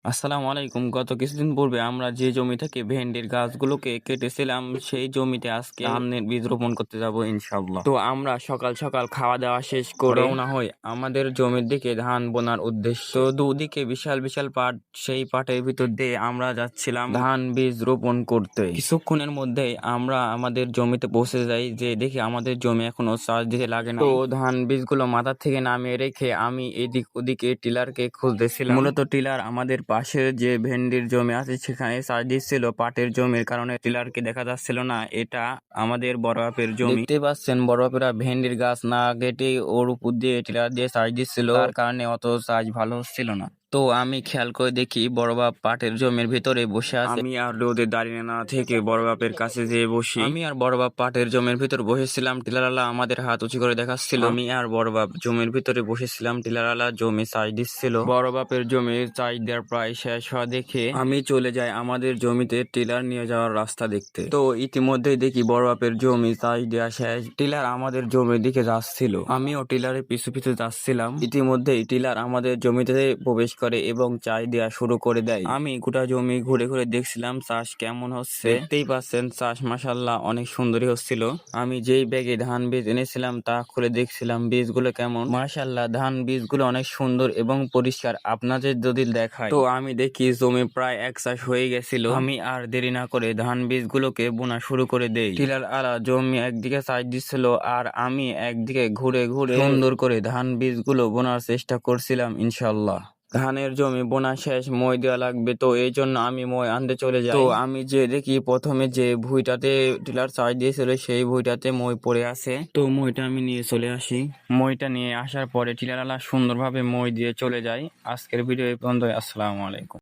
আসসালামু আলাইকুম। গত কিছুদিন পূর্বে আমরা যে জমি থেকে ভেন্ডির গাছগুলোকে কেটেছিলাম, সেই জমিতে আজকে ধানের বীজ রোপণ করতে যাব ইনশাআল্লাহ। তো আমরা সকাল সকাল খাওয়া দাওয়া শেষ করে রওনা হই আমাদের জমির দিকে ধান বোনার উদ্দেশ্যে। তো দুদিকে বিশাল বিশাল পাট, সেই পাটের ভিতর দিয়ে আমরা যাচ্ছিলাম ধান বীজ রোপণ করতে। কিছুক্ষণের মধ্যেই আমরা আমাদের জমিতে পৌঁছে যাই, যে দেখি আমাদের জমি এখনো চাষ দিতে লাগে না। তো ধান বীজগুলো মাথার থেকে নামিয়ে রেখে আমি এদিক ওদিকে টিলারকে খুঁজতেছিলাম। মূলত টিলার আমাদের পাশে যে ভেন্ডির জমি আছে সেখানে চাষ দিচ্ছিল পাটের জমির কারণে টিলারকে দেখা যাচ্ছিল না। এটা আমাদের বড় বাপের জমি। দেখতে পাচ্ছেন বড় বাপেরা ভেন্ডির গাছ না কেটে ওর উপর দিয়ে টিলার দিয়ে চাষ দিচ্ছিল, তার কারণে অত চাষ ভালো হচ্ছিল না। তো আমি খেয়াল করে দেখি বড় বাপ পাটের জমির ভিতরে বসে আছে। আমি আর রোদে দাঁড়িয়ে না থেকে বড় বাপের কাছে যেয়ে বসি। আমি আর বড় বাপ পাটের জমির ভিতর বসেছিলাম, টিলারালা আমাদের হাত উঁচু করে দেখাচ্ছিল। আমি আর বড় বাপ জমির ভিতরে বসেছিলাম, টিলারালা জমি চাষ দিচ্ছিল। বড় বাপের জমির চাষ দেওয়ার প্রায় শেষ হওয়া দেখে আমি চলে যাই আমাদের জমিতে টিলার নিয়ে যাওয়ার রাস্তা দেখতে। তো ইতিমধ্যেই দেখি বড় বাপের জমি চাষ দেওয়া শেষ, টিলার আমাদের জমির দিকে যাচ্ছিল। আমিও টিলারের পিছু পিছু যাচ্ছিলাম। ইতিমধ্যেই টিলার আমাদের জমিতে প্রবেশ করে এবং চাষ দেওয়া শুরু করে দেয়। আমি গোটা জমি ঘুরে ঘুরে দেখছিলাম চাষ কেমন হচ্ছে। দেখতেই পাচ্ছেন চাষ মাশাআল্লাহ অনেক সুন্দরই হচ্ছিল। আমি যেই ব্যাগে ধান বীজ এনেছিলাম তা খুলে দেখছিলাম বীজগুলো কেমন। মাশাআল্লাহ ধান বীজগুলো অনেক সুন্দর এবং পরিষ্কার। আপনাদের যদি দেখাই, তো আমি দেখি জমি প্রায় এক চাষ হয়ে গেছিল। আমি আর দেরি না করে ধান বীজগুলোকে বোনা শুরু করে দেই। টিলার আলা জমি একদিকে চাষ দিচ্ছিল আর আমি একদিকে ঘুরে ঘুরে সুন্দর করে ধান বীজগুলো বোনার চেষ্টা করছিলাম ইনশাআল্লাহ। ধানের জমি বোনা শেষ, মই দেওয়া লাগবে, তো এই জন্য আমি মই আনতে চলে যাই। তো আমি যে দেখি প্রথমে যে ভুঁইটাতে টিলার চাষ দিয়েছিল সেই ভুঁইটাতে মই পড়ে আছে। তো মইটা আমি নিয়ে চলে আসি। মইটা নিয়ে আসার পরে টিলারওয়ালা সুন্দরভাবে মই দিয়ে চলে যায়। আজকের ভিডিও এই পর্যন্ত। আসসালামু আলাইকুম।